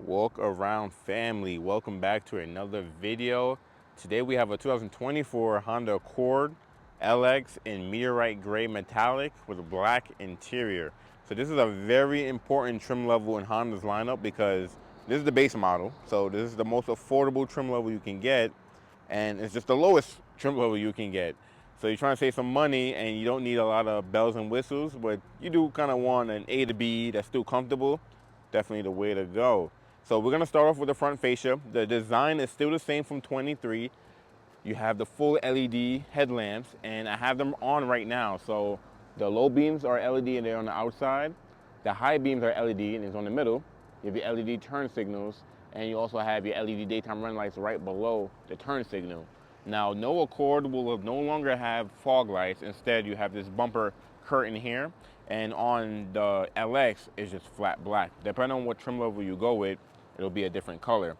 Walkaround family, welcome back to another video. Today we have a 2024 Honda Accord LX in Meteorite gray metallic with a black interior. So this is a very important trim level in Honda's lineup because this is the base model. So this is the most affordable trim level you can get, and it's just the lowest trim level you can get. So you're trying to save some money and you don't need a lot of bells and whistles, but you do kind of want an A to B that's still comfortable. Definitely the way to go. So we're gonna start off with the front fascia. The design is still the same from 23. You have the full LED headlamps, and I have them on right now. So the low beams are LED and they're on the outside. The high beams are LED and it's on the middle. You have your LED turn signals, and you also have your LED daytime running lights right below the turn signal. Now, no Accord will no longer have fog lights. Instead, you have this bumper curtain here, and on the LX, it's just flat black. Depending on what trim level you go with, it'll be a different color.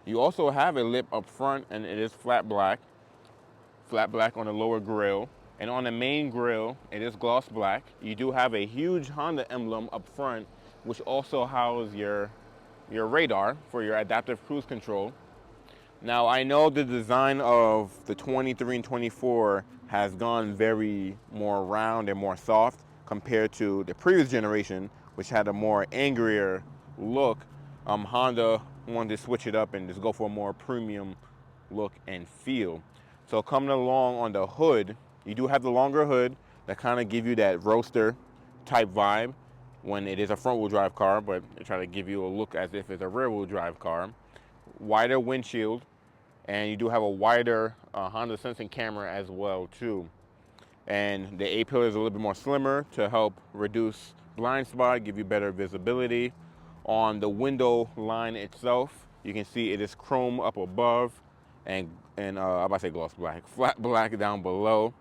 You also have a lip up front, and it is flat black on the lower grille. And on the main grille, it is gloss black. You do have a huge Honda emblem up front, which also houses your radar for your adaptive cruise control. Now, I know the design of the 23 and 24 has gone very more round and more soft compared to the previous generation, which had a more angrier look. Honda wanted to switch it up and just go for a more premium look and feel. So coming along on the hood, you do have the longer hood that kind of give you that roadster type vibe when it is a front wheel drive car, but they try to give you a look as if it's a rear wheel drive car. Wider windshield, and you do have a wider Honda sensing camera as well too. And the A-pillar is a little bit more slimmer to help reduce blind spot, give you better visibility. On the window line itself, you can see it is chrome up above, and I'm about to say gloss black, flat black down below.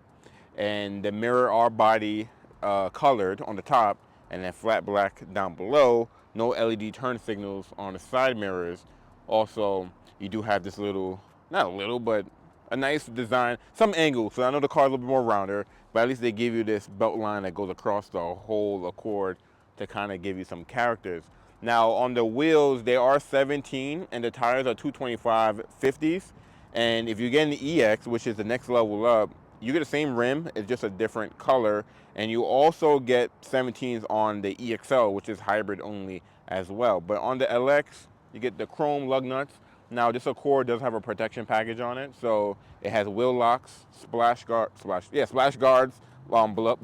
And the mirror are body colored on the top, and then flat black down below. No LED turn signals on the side mirrors. Also, you do have this little, not a little, but a nice design, some angle. So I know the car is a little bit more rounder, but at least they give you this belt line that goes across the whole Accord to kind of give you some characters. Now on the wheels, they are 17 and the tires are 225 50s. And if you get an EX, which is the next level up, you get the same rim, it's just a different color. And you also get 17s on the EXL, which is hybrid only as well. But on the LX, you get the chrome lug nuts. Now this Accord does have a protection package on it, so it has wheel locks, splash guards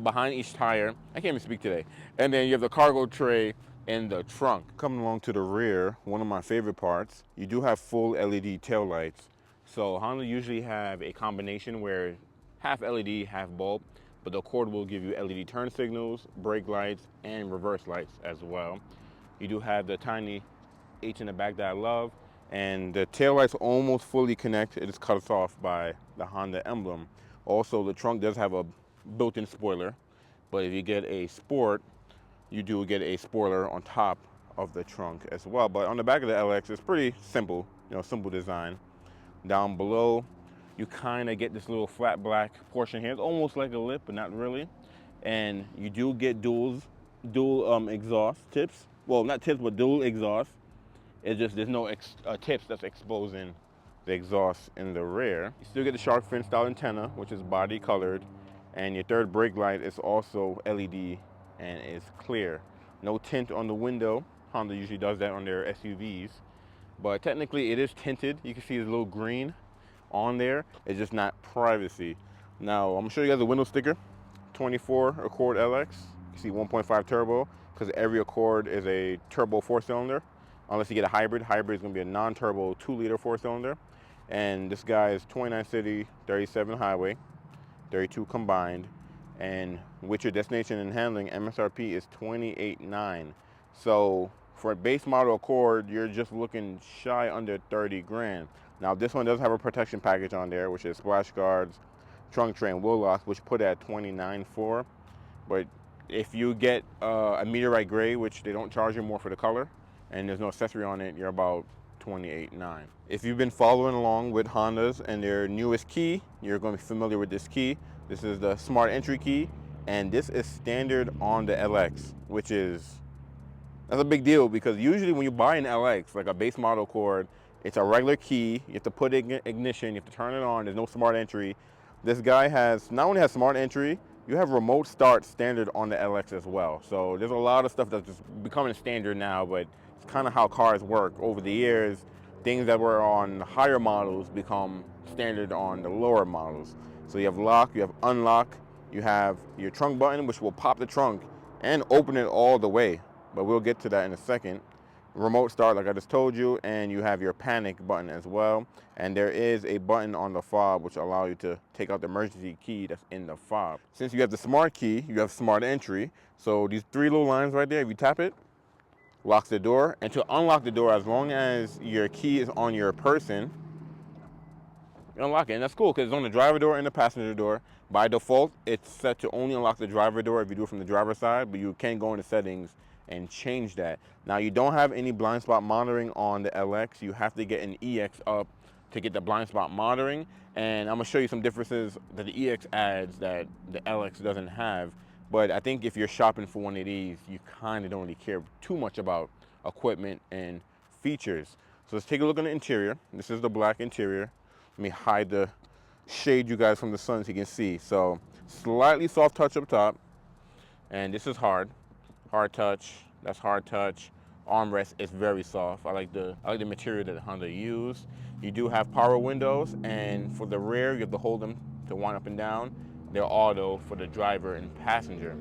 behind each tire. I can't even speak today. And then you have the cargo tray in the trunk. Coming along to the rear, one of my favorite parts, you do have full LED tail lights. So Honda usually have a combination where half LED, half bulb, but the Accord will give you LED turn signals, brake lights, and reverse lights as well. You do have the tiny H in the back that I love, and the tail lights almost fully connect. It is cut off by the Honda emblem. Also, the trunk does have a built-in spoiler, but if you get a Sport, you do get a spoiler on top of the trunk as well. But on the back of the LX, it's pretty simple, simple design. Down below, you kind of get this little flat black portion here. It's almost like a lip, but not really. And you do get dual exhaust tips. Well, not tips, but dual exhaust. It's just there's no tips that's exposing the exhaust in the rear. You still get the shark fin style antenna, which is body colored, and your third brake light is also LED and it's clear. No tint on the window. Honda usually does that on their SUVs, but technically it is tinted. You can see the little green on there. It's just not privacy. Now I'm gonna show you guys the window sticker. 24 Accord LX. You see 1.5 turbo, because every Accord is a turbo 4-cylinder. Unless you get a hybrid. Hybrid is going to be a non-turbo 2-liter 4-cylinder. And this guy is 29 city, 37 highway, 32 combined. And with your destination and handling, MSRP is $28,900. So for a base model Accord, you're just looking shy under 30 grand. Now this one does have a protection package on there, which is splash guards, trunk tray, and wheel locks, which put at $29,400. But if you get a Meteorite gray, which they don't charge you more for the color, and there's no accessory on it, you're about $28,900. If you've been following along with Hondas and their newest key, you're going to be familiar with this key. This is the smart entry key, and this is standard on the LX, which is That's a big deal because usually when you buy an LX, like a base model cord, it's a regular key. You have to put it in ignition. You have to turn it on. There's no smart entry. This guy has not only has smart entry, you have remote start standard on the LX as well. So there's a lot of stuff that's just becoming standard now, but it's kind of how cars work over the years. Things that were on higher models become standard on the lower models. So you have lock, you have unlock, you have your trunk button, which will pop the trunk and open it all the way, but we'll get to that in a second. Remote start, like I just told you, and you have your panic button as well. And there is a button on the fob which allows you to take out the emergency key that's in the fob. Since you have the smart key, you have smart entry. So these three little lines right there, if you tap it, locks the door. And to unlock the door, as long as your key is on your person, you unlock it. And that's cool because it's on the driver door and the passenger door. By default, it's set to only unlock the driver door if you do it from the driver's side, but you can go into settings and change that. Now, you don't have any blind spot monitoring on the LX. You have to get an EX up to get the blind spot monitoring. And I'm gonna show you some differences that the EX adds that the LX doesn't have. But I think if you're shopping for one of these, you kind of don't really care too much about equipment and features. So let's take a look on the interior. This is the black interior. Let me hide the shade you guys from the sun so you can see. So slightly soft touch up top, and this is hard touch. That's hard touch. Armrest is very soft. I like the material that Honda used. You do have power windows, and for the rear you have to hold them to wind up and down. They're auto for the driver and passenger.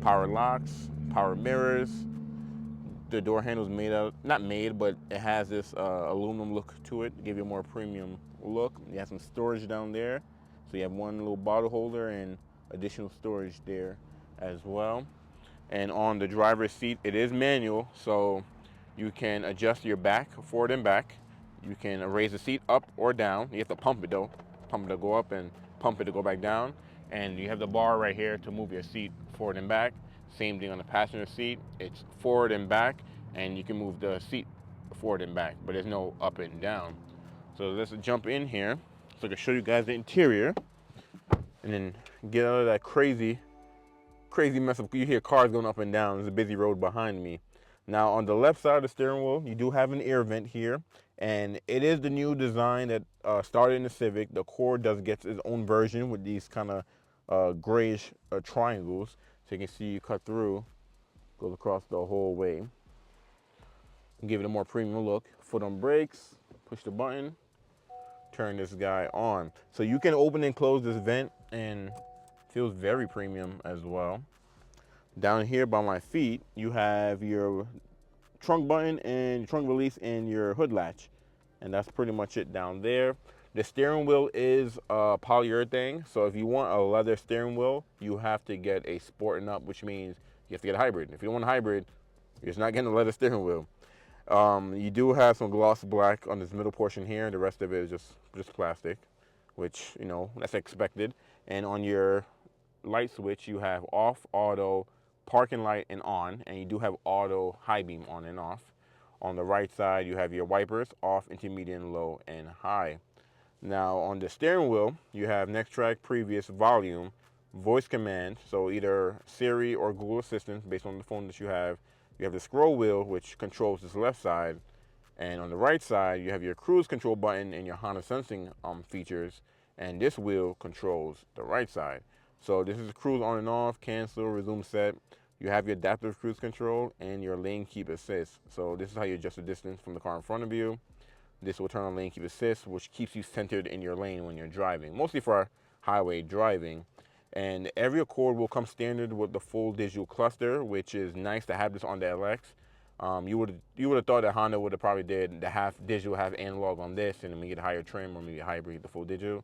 Power locks, power mirrors. The door handle is made out, not made, but it has this aluminum look to it, give you a more premium look. You have some storage down there. So you have one little bottle holder and additional storage there as well. And on the driver's seat, it is manual, so you can adjust your back, forward and back. You can raise the seat up or down. You have to pump it though. Pump it to go up and pump it to go back down. And you have the bar right here to move your seat forward and back. Same thing on the passenger seat. It's forward and back, and you can move the seat forward and back, but there's no up and down. So let's jump in here so I can show you guys the interior and then get out of that crazy mess of, you hear cars going up and down. There's a busy road behind me. Now on the left side of the steering wheel, you do have an air vent here, and it is the new design that started in the Civic. The Accord does get its own version with these kind of grayish triangles. So you can see you cut through, goes across the whole way. Give it a more premium look. Foot on brakes, push the button, turn this guy on. So you can open and close this vent, and feels very premium as well. Down here by my feet, you have your trunk button and your trunk release and your hood latch. And that's pretty much it down there. The steering wheel is polyurethane. So if you want a leather steering wheel, you have to get a Sport and Up, which means you have to get a hybrid. If you don't want a hybrid, you're just not getting a leather steering wheel. You do have some gloss black on this middle portion here. The rest of it is just plastic, which, you know, that's expected. And on your light switch, you have off, auto, parking light, and on, and you do have auto high beam on and off. On the right side, you have your wipers, off, intermediate, low, and high. Now on the steering wheel, you have next track, previous, volume, voice command, so either Siri or Google Assistant based on the phone that you have. You have the scroll wheel, which controls this left side, and on the right side, you have your cruise control button and your Honda sensing features, and this wheel controls the right side. So this is cruise on and off, cancel, resume set. You have your adaptive cruise control and your lane keep assist. So this is how you adjust the distance from the car in front of you. This will turn on lane keep assist, which keeps you centered in your lane when you're driving, mostly for highway driving. And every Accord will come standard with the full digital cluster, which is nice to have this on the LX. You would have thought that Honda would have probably did the half digital, half analog on this, and then we get a higher trim or maybe a hybrid, the full digital.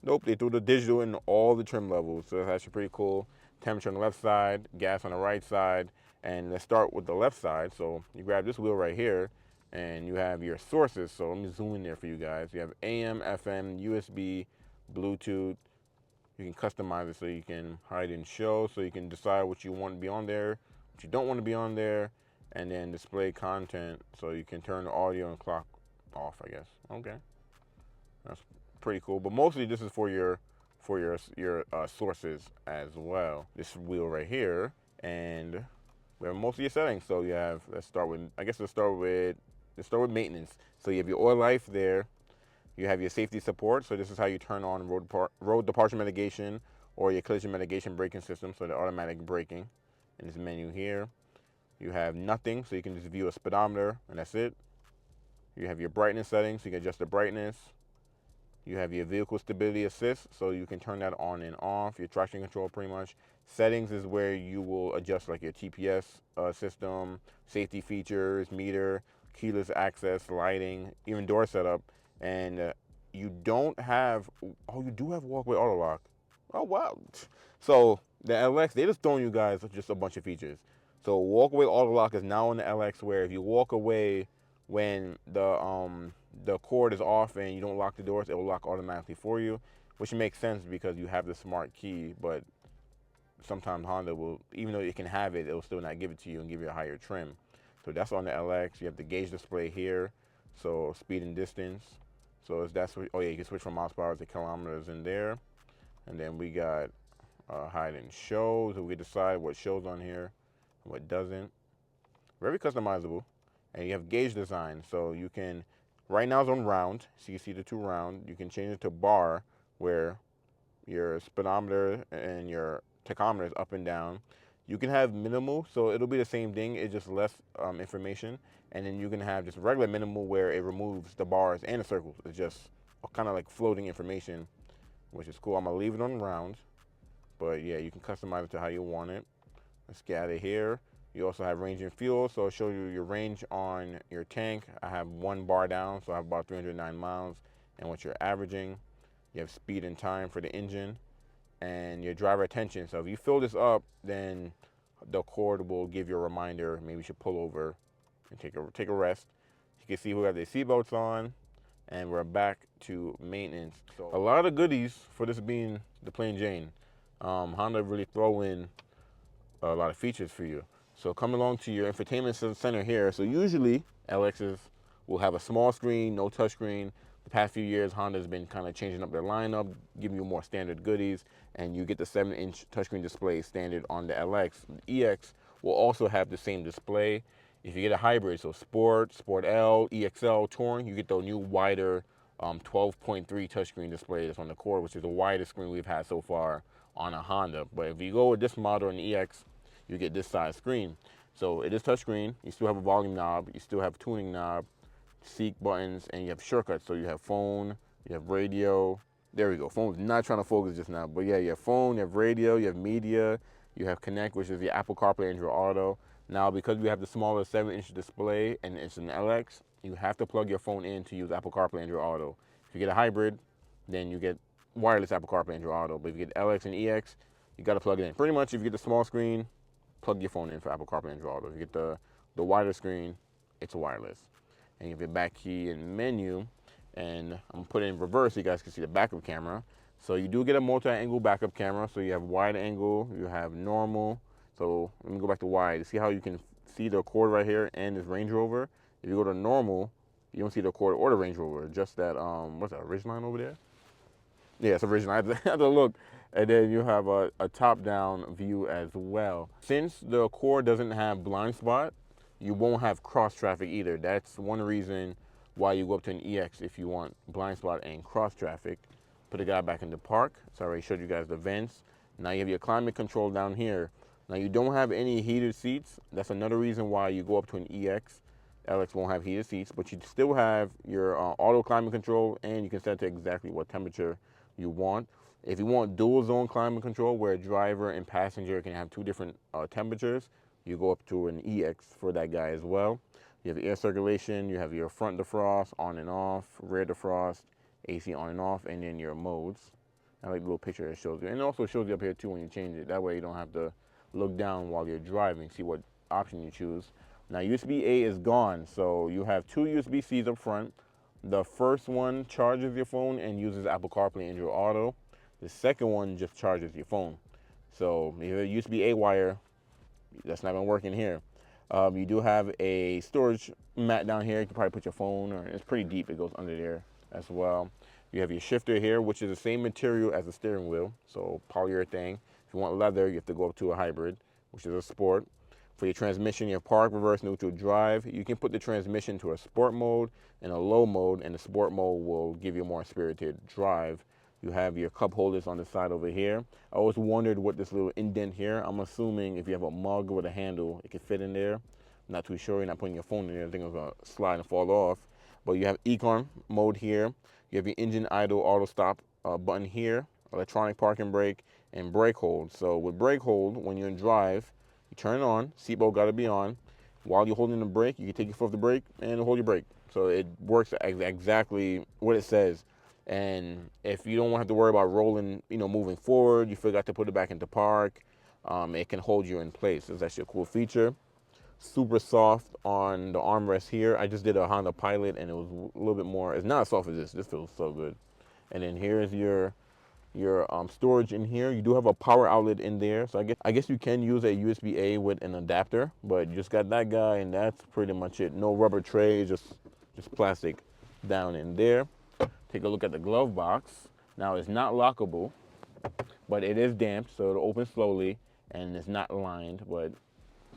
Nope, they threw the digital in all the trim levels, so that's actually pretty cool. Temperature on the left side, gas on the right side, and let's start with the left side. So you grab this wheel right here, and you have your sources. So let me zoom in there for you guys. You have AM, FM, USB, Bluetooth. You can customize it so you can hide and show, so you can decide what you want to be on there, what you don't want to be on there, and then display content, so you can turn the audio and clock off, I guess. Okay, that's pretty cool. But mostly this is for your sources as well. This wheel right here, and where most of your settings. So you have, let's start with maintenance. So you have your oil life there. You have your safety support. So this is how you turn on road departure mitigation or your collision mitigation braking system. So the automatic braking in this menu here. You have nothing, so you can just view a speedometer, and that's it. You have your brightness settings, so you can adjust the brightness. You have your vehicle stability assist, so you can turn that on and off. Your traction control, pretty much. Settings is where you will adjust like your TPS system, safety features, meter, keyless access, lighting, even door setup. And you don't have, oh, you do have walkway auto lock. Oh, wow. So the LX, they just throwing you guys just a bunch of features. So walkway auto lock is now on the LX, where if you walk away when the cord is off and you don't lock the doors, it will lock automatically for you, which makes sense because you have the smart key. But sometimes Honda will, even though it can have it, it will still not give it to you and give you a higher trim. So that's on the LX. You have the gauge display here, so speed and distance. So oh yeah, you can switch from miles per hour to kilometers in there. And then we got hide and show, so we decide what shows on here and what doesn't. Very customizable. And you have gauge design, so you can, right now it's on round, so you see the two round. You can change it to bar, where your speedometer and your tachometer is up and down. You can have minimal, so it'll be the same thing, it's just less information. And then you can have just regular minimal, where it removes the bars and the circles. It's just kind of like floating information, which is cool. I'm gonna leave it on round, but yeah, you can customize it to how you want it. Let's get out of here. You also have range and fuel, so it'll show you your range on your tank. I have 1 bar down, so I have about 309 miles, and what you're averaging. You have speed and time for the engine, and your driver attention. So if you fill this up, then the cord will give you a reminder, maybe you should pull over and take a rest. You can see who have their seatbelts on, and we're back to maintenance. So a lot of goodies for this being the plain Jane. Honda really throw in a lot of features for you. So come along to your infotainment center here. So usually LXs will have a small screen, no touchscreen. The past few years, Honda's been kind of changing up their lineup, giving you more standard goodies, and you get the 7-inch touchscreen display standard on the LX. The EX will also have the same display. If you get a hybrid, so Sport, Sport L, EXL, Touring, you get the new wider 12.3 touchscreen display that's on the core, which is the widest screen we've had so far on a Honda. But if you go with this model in the EX, you get this size screen. So it is touchscreen. You still have a volume knob. You still have a tuning knob, seek buttons, and you have shortcuts. So you have phone, you have radio. There we go. Phone's not trying to focus just now. But yeah, you have phone, you have radio, you have media, you have Connect, which is the Apple CarPlay, Android Auto. Now, because we have the smaller 7-inch display and it's an LX, you have to plug your phone in to use Apple CarPlay, Android Auto. If you get a hybrid, then you get wireless Apple CarPlay, Android Auto. But if you get LX and EX, you got to plug it in. Pretty much, if you get the small screen, plug your phone in for Apple CarPlay, Android Auto. If you get the wider screen, it's wireless. And you have your back key and menu. And I'm gonna put it in reverse so you guys can see the backup camera. So you do get a multi-angle backup camera. So you have wide angle, you have normal. So let me go back to wide. See how you can see the cord right here and this Range Rover? If you go to normal, you don't see the cord or the Range Rover, just that, what's that, Ridgeline over there? Yeah, it's original. I had to look. And then you have a top-down view as well. Since the core doesn't have blind spot, you won't have cross traffic either. That's one reason why you go up to an EX if you want blind spot and cross traffic. Put the guy back in the park. So I already showed you guys the vents. Now you have your climate control down here. Now you don't have any heated seats. That's another reason why you go up to an EX. LX won't have heated seats, but you still have your auto climate control, and you can set to exactly what temperature you want. If you want dual zone climate control, where driver and passenger can have 2 different temperatures, you go up to an EX for that guy as well. You have air circulation, you have your front defrost on and off, rear defrost, AC on and off, and then your modes. I like the little picture that shows you. And it also shows you up here too when you change it. That way you don't have to look down while you're driving, see what option you choose. Now USB-A is gone, so you have 2 USB-Cs up front. The first one charges your phone and uses Apple CarPlay and Android Auto. The second one just charges your phone. So if you have a USB-A wire, that's not gonna work in here. You do have a storage mat down here. You can probably put your phone, or it's pretty deep. It goes under there as well. You have your shifter here, which is the same material as the steering wheel, so polyurethane. If you want leather, you have to go up to a hybrid, which is a Sport. For your transmission, you have park, reverse, neutral, drive. You can put the transmission to a sport mode and a low mode, and the sport mode will give you a more spirited drive. You have your cup holders on the side over here. I always wondered what this little indent here. I'm assuming if you have a mug with a handle, it could fit in there. I'm not too sure. You're not putting your phone in there. I think it's gonna slide and fall off. But you have econ mode here. You have your engine idle auto stop button here, electronic parking brake, and brake hold. So with brake hold, when you're in drive, you turn it on, seatbelt got to be on. While you're holding the brake, you can take your foot off the brake and hold your brake. So it works exactly what it says. And if you don't have to worry about rolling, moving forward, you forgot to put it back into park, it can hold you in place. It's actually a cool feature. Super soft on the armrest here. I just did a Honda Pilot and it was a little bit more, it's not as soft as this. This feels so good. And then here's your storage in here. You do have a power outlet in there, so I guess you can use a USB-A with an adapter, but you just got that guy, and that's pretty much it. No rubber tray, just plastic down in there. Take a look at the glove box. Now it's not lockable, but it is damped, so it'll open slowly, and it's not lined, but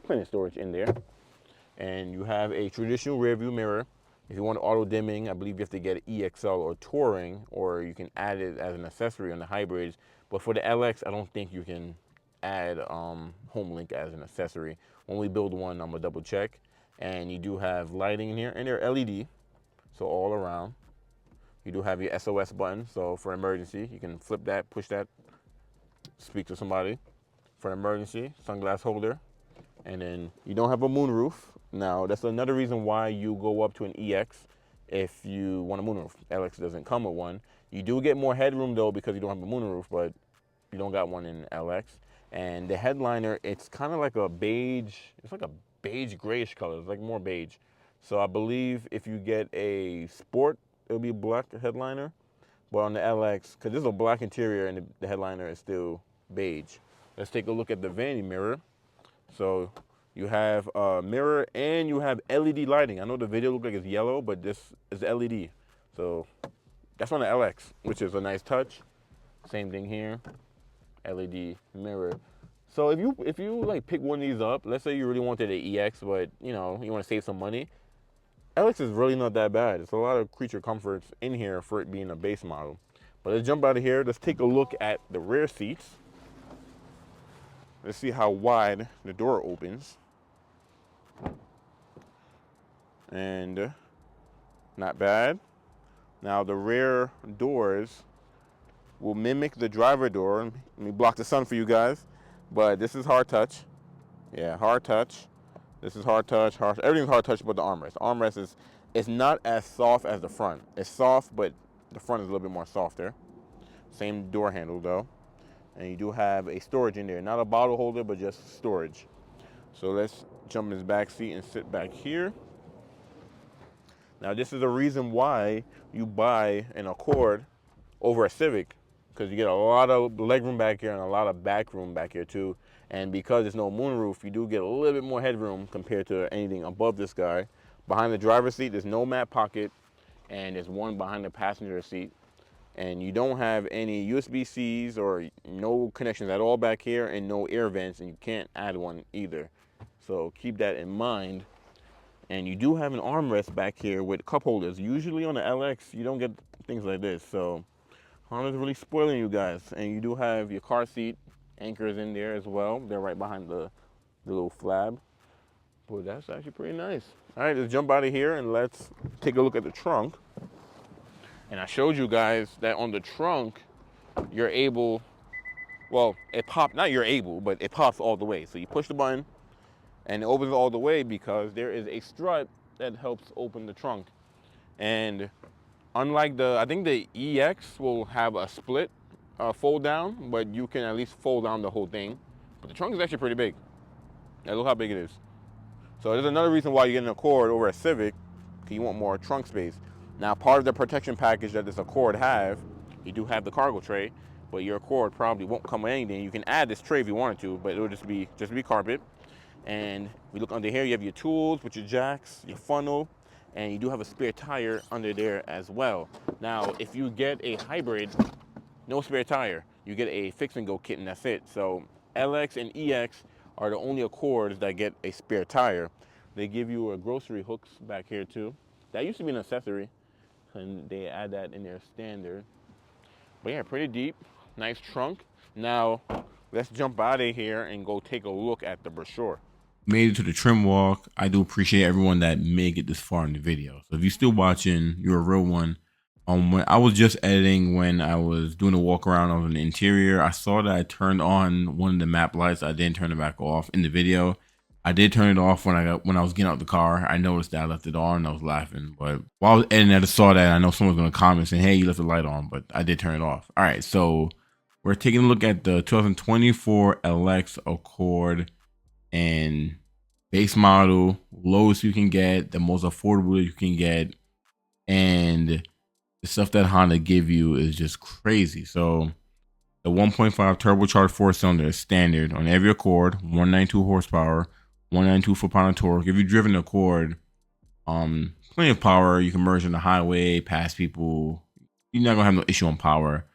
plenty of storage in there. And you have a traditional rear view mirror. If you want auto dimming, I believe you have to get EXL or Touring, or you can add it as an accessory on the hybrids. But for the LX, I don't think you can add HomeLink as an accessory. When we build one, I'm gonna double check. And you do have lighting in here, and they're LED, so all around. You do have your SOS button, so for emergency, you can flip that, push that, speak to somebody. For emergency, sunglass holder. And then you don't have a moonroof. Now, that's another reason why you go up to an EX if you want a moonroof. LX doesn't come with one. You do get more headroom though because you don't have a moonroof, but you don't got one in LX. And the headliner, it's kind of like a beige, it's like a beige grayish color. It's like more beige. So I believe if you get a Sport, it'll be a black headliner. But on the LX, because this is a black interior and the headliner is still beige. Let's take a look at the vanity mirror. So you have a mirror and you have LED lighting. I know the video looks like it's yellow, but this is LED. So that's on the LX, which is a nice touch. Same thing here, LED mirror. So if you like pick one of these up, let's say you really wanted an EX, but you want to save some money, LX is really not that bad. It's a lot of creature comforts in here for it being a base model. But let's jump out of here. Let's take a look at the rear seats. Let's see how wide the door opens. And not bad. Now the rear doors will mimic the driver door. Let me block the sun for you guys. But this is hard touch. Yeah, hard touch. This is hard touch. Everything's hard touch but the armrest. The armrest is not as soft as the front. It's soft, but the front is a little bit more softer. Same door handle though. And you do have a storage in there. Not a bottle holder, but just storage. So let's jump in this back seat and sit back here. Now this is the reason why you buy an Accord over a Civic, because you get a lot of legroom back here and a lot of back room back here too. And because there's no moonroof, you do get a little bit more headroom compared to anything above this guy. Behind the driver's seat, there's no mat pocket, and there's one behind the passenger seat. And you don't have any USB-Cs or no connections at all back here, and no air vents, and you can't add one either. So keep that in mind. And you do have an armrest back here with cup holders. Usually on the LX, you don't get things like this. So Honda's really spoiling you guys. And you do have your car seat anchors in there as well. They're right behind the little flab. But that's actually pretty nice. All right, let's jump out of here and let's take a look at the trunk. And I showed you guys that on the trunk, you're able, well, it pops, not you're able, but it pops all the way. So you push the button and it opens all the way because there is a strut that helps open the trunk. And unlike I think the EX will have a split fold down, but you can at least fold down the whole thing. But the trunk is actually pretty big. Yeah, look how big it is. So there's another reason why you get an Accord over a Civic, because you want more trunk space. Now, part of the protection package that this Accord have, you do have the cargo tray, but your Accord probably won't come with anything. You can add this tray if you wanted to, but it'll just be carpet. And if you look under here, you have your tools with your jacks, your funnel, and you do have a spare tire under there as well. Now, if you get a hybrid, no spare tire. You get a fix and go kit and that's it. So LX and EX are the only Accords that get a spare tire. They give you a grocery hooks back here too. That used to be an accessory, and they add that in their standard. But yeah, pretty deep, nice trunk. Now, let's jump out of here and go take a look at the brochure. Made it to the trim walk. I do appreciate everyone that made it this far in the video. So if you're still watching, you're a real one. When I was just editing, when I was doing a walk around on the interior, I saw that I turned on one of the map lights. I didn't turn it back off in the video. I did turn it off when I was getting out the car. I noticed that I left it on and I was laughing. But while I was editing, I just saw that. I know someone's gonna comment saying, "Hey, you left the light on," but I did turn it off. All right, so we're taking a look at the 2024 LX Accord and base model, lowest you can get, the most affordable you can get, and the stuff that Honda give you is just crazy. So the 1.5 turbocharged four-cylinder is standard on every Accord, 192 horsepower, 192 foot-pound of torque. If you've driven an Accord, plenty of power. You can merge on the highway, pass people. You're not gonna have no issue on power.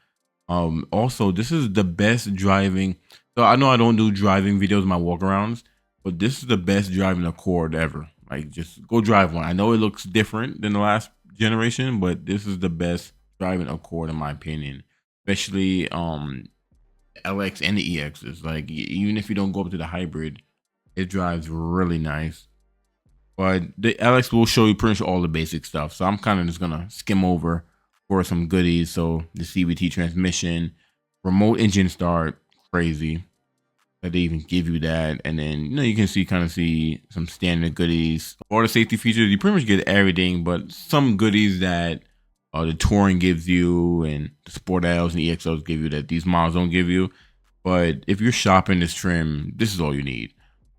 Also, this is the best driving. So I know I don't do driving videos in my walkarounds, but this is the best driving Accord ever. Like, just go drive one. I know it looks different than the last generation, but this is the best driving Accord in my opinion. Especially LX and the EXs. Like, even if you don't go up to the hybrid, it drives really nice. But the LX will show you pretty much all the basic stuff. So I'm kind of just gonna skim over for some goodies. So the CVT transmission, remote engine start, crazy that they even give you that. And then, you know, you can kind of see some standard goodies. All the safety features, you pretty much get everything, but some goodies that the Touring gives you and the Sport Ls and the EXLs give you that these models don't give you. But if you're shopping this trim, this is all you need.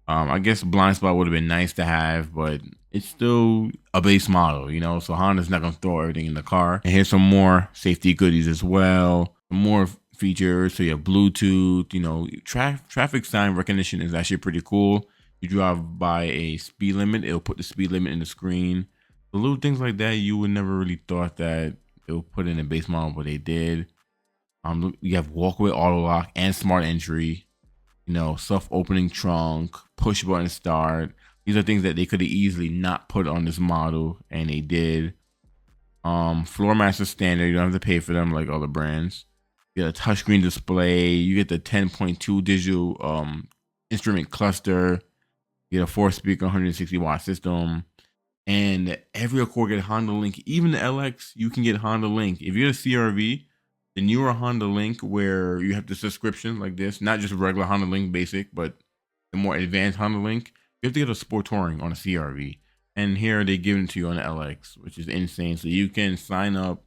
I guess blind spot would have been nice to have, but it's still a base model, you know, so Honda's not going to throw everything in the car. And here's some more safety goodies as well. Some more features. So you have Bluetooth, you know, traffic sign recognition is actually pretty cool. You drive by a speed limit, it'll put the speed limit in the screen. The little things like that, you would never really thought that it would put in a base model, but they did. You have walkway auto lock and smart entry. You know, self-opening trunk, push button start. These are things that they could have easily not put on this model, and they did. Floor mats are standard. You don't have to pay for them like other brands. You get a touchscreen display. You get the 10.2 digital instrument cluster. You get a 4-speaker 160-watt system. And every Accord get Honda Link. Even the LX, you can get Honda Link. If you're a CRV, the newer Honda Link, where you have the subscription like this, not just regular Honda Link basic, but the more advanced Honda Link, you have to get a Sport Touring on a CRV. And here they give it to you on the LX, which is insane. So you can sign up,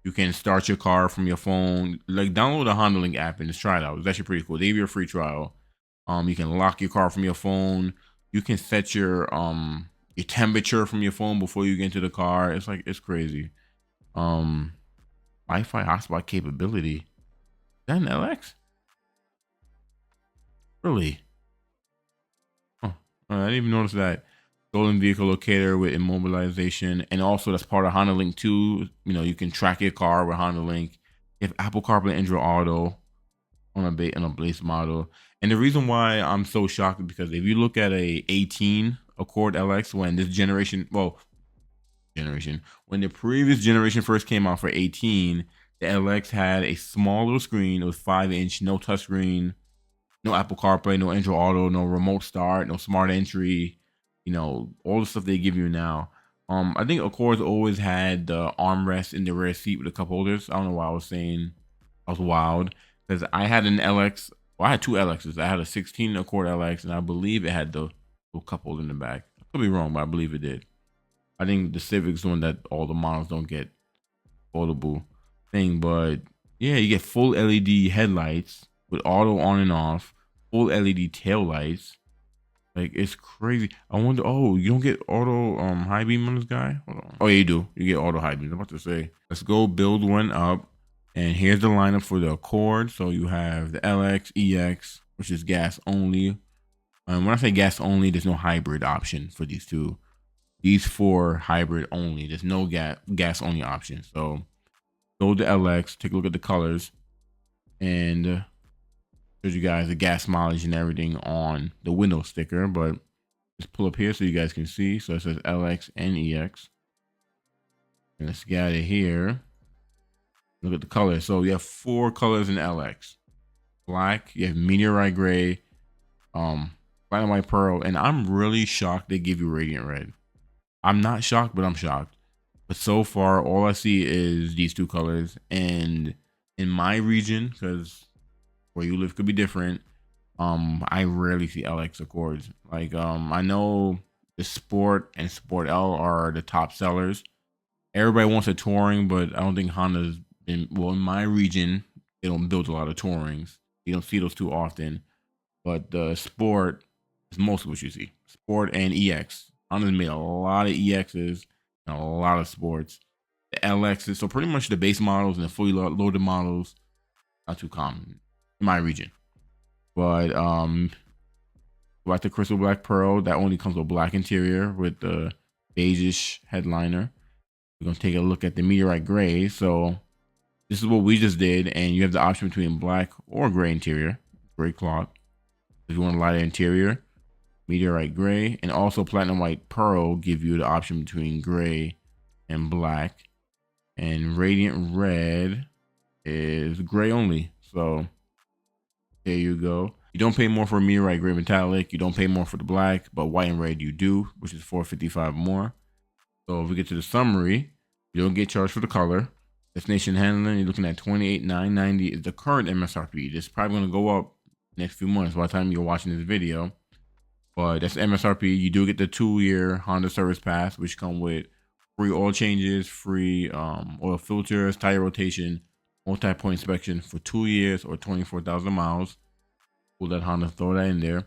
you can start your car from your phone, like download the Honda Link app and just try it out. It's actually pretty cool. They give you a free trial. You can lock your car from your phone. You can set your temperature from your phone before you get into the car. It's crazy. Wi-Fi hotspot capability. Is that an LX? Really? Oh, I didn't even notice that. Stolen vehicle locator with immobilization, and also that's part of Honda Link 2. You know, you can track your car with Honda Link. You have Apple CarPlay, Android Auto on a base model. And the reason why I'm so shocked is because if you look at a 18 Accord LX, when this generation, when the previous generation first came out for 18, the LX had a small little screen. It was 5-inch, no touchscreen, no Apple CarPlay, no Android Auto, no remote start, no smart entry. You know, all the stuff they give you now. I think Accords always had the armrest in the rear seat with the cup holders. I don't know why I was saying I was wild, because I had an LX. Well, I had two LXs. I had a 16 Accord LX, and I believe it had the little cup holder in the back. I could be wrong, but I believe it did. I think the Civic's one that all the models don't get foldable thing, but yeah, you get full LED headlights with auto on and off, full LED tail lights. Like, it's crazy. I wonder, oh, you don't get auto high beam on this guy? Hold on. Oh yeah, you do. You get auto high beam. I'm about to say. Let's go build one up. And here's the lineup for the Accord. So you have the LX, EX, which is gas only. When I say gas only, there's no hybrid option for these two. These four hybrid only. There's no gas only option. So go to LX, take a look at the colors, and shows you guys the gas mileage and everything on the window sticker, but just pull up here so you guys can see. So it says LX and EX. And let's get out of here. Look at the color. So you have 4 colors in LX. Black, you have Meteorite Gray, Platinum White Pearl, and I'm really shocked they give you Radiant Red. I'm not shocked, but I'm shocked. But so far, all I see is these 2 colors. And in my region, because where you live could be different, I rarely see LX Accords. Like, I know the Sport and Sport L are the top sellers. Everybody wants a Touring, but I don't think Honda's been, well, in my region, they don't build a lot of Tourings. You don't see those too often. But the Sport is mostly what you see. Sport and EX. Honda's made a lot of EXs and a lot of Sports. The LXs, so pretty much the base models and the fully loaded models, not too common in my region. But like the Crystal Black Pearl, that only comes with black interior with the beigeish headliner. We're gonna take a look at the Meteorite Gray. So this is what we just did, and you have the option between black or gray interior, gray cloth. If you want a lighter interior, Meteorite Gray, and also Platinum White Pearl give you the option between gray and black. And Radiant Red is gray only. So there you go. You don't pay more for Meteorite Gray Metallic. You don't pay more for the black, but white and red you do, which is $455 more. So if we get to the summary, you don't get charged for the color. Destination handling, you're looking at $28,990 is the current MSRP. This is probably going to go up next few months by the time you're watching this video. But that's MSRP. You do get the 2-year Honda Service Pass, which come with free oil changes, free oil filters, tire rotation, multi-point inspection for 2 years or 24,000 miles. We'll let Honda throw that in there.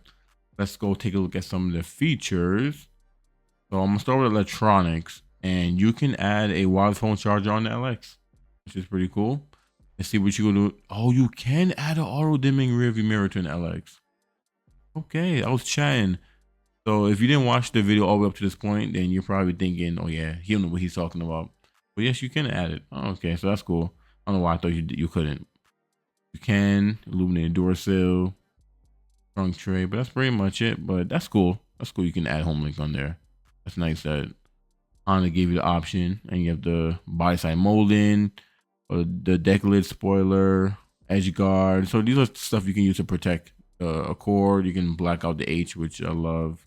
Let's go take a look at some of the features. So I'm gonna start with electronics, and you can add a wireless phone charger on the LX, which is pretty cool. Let's see what you can do. Oh, you can add an auto dimming rear view mirror to an LX. Okay, I was chatting. So if you didn't watch the video all the way up to this point, then you're probably thinking, oh yeah, he don't know what he's talking about. But yes, you can add it. Oh, okay, so that's cool. I don't know why I thought you couldn't. You can illuminated door sill, trunk tray, but that's pretty much it. But that's cool. That's cool. You can add home link on there. That's nice that Honda gave you the option, and you have the body side molding, or the deck lid spoiler, edge guard. So these are stuff you can use to protect a cord. You can black out the H, which I love.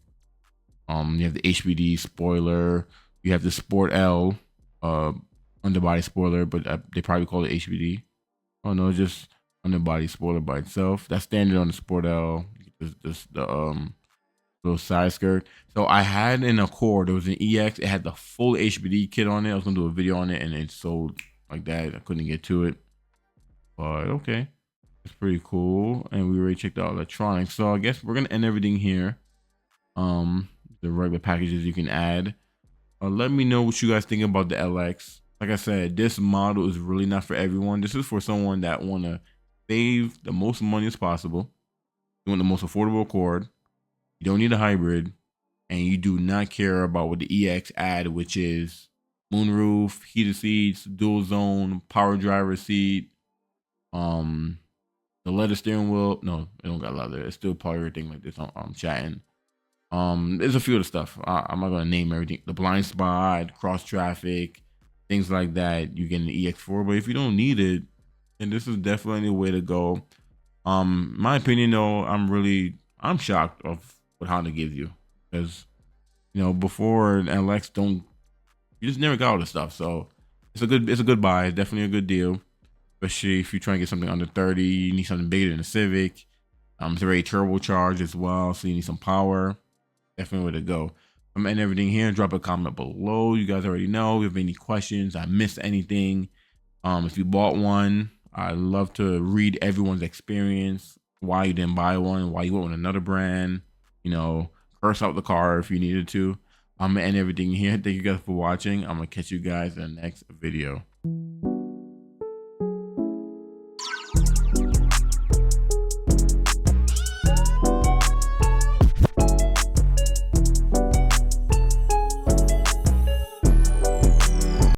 You have the HBD spoiler. You have the Sport L underbody spoiler, but they probably call it HBD. Oh no, just underbody spoiler by itself. That's standard on the Sport L. The little side skirt. So I had an Accord. There was an EX. It had the full HBD kit on it. I was gonna do a video on it, and it sold like that. I couldn't get to it, but okay, it's pretty cool. And we already checked out electronics. So I guess we're gonna end everything here. The regular packages you can add. Let me know what you guys think about the LX. Like I said, this model is really not for everyone. This is for someone that wanna save the most money as possible. You want the most affordable Accord. You don't need a hybrid, and you do not care about what the EX add, which is moonroof, heated seats, dual zone, power driver seat, the leather steering wheel. No, it don't got leather. It's still everything like this. I'm chatting. There's a few of the stuff. I'm not gonna name everything. The blind spot, cross traffic, things like that. You get an EX4, but if you don't need it, then this is definitely a way to go. My opinion though, I'm shocked of what Honda gives you, because before LX you just never got all this stuff. So it's a good buy. It's definitely a good deal, especially if you're trying to get something under 30. You need something bigger than a Civic. It's already turbocharged as well, so you need some power. Definitely way to go. I'm ending everything here. Drop a comment below. You guys already know if you have any questions, I missed anything. If you bought one, I love to read everyone's experience, why you didn't buy one, why you went with another brand, curse out the car if you needed to. I'm gonna end everything here. Thank you guys for watching. I'm gonna catch you guys in the next video.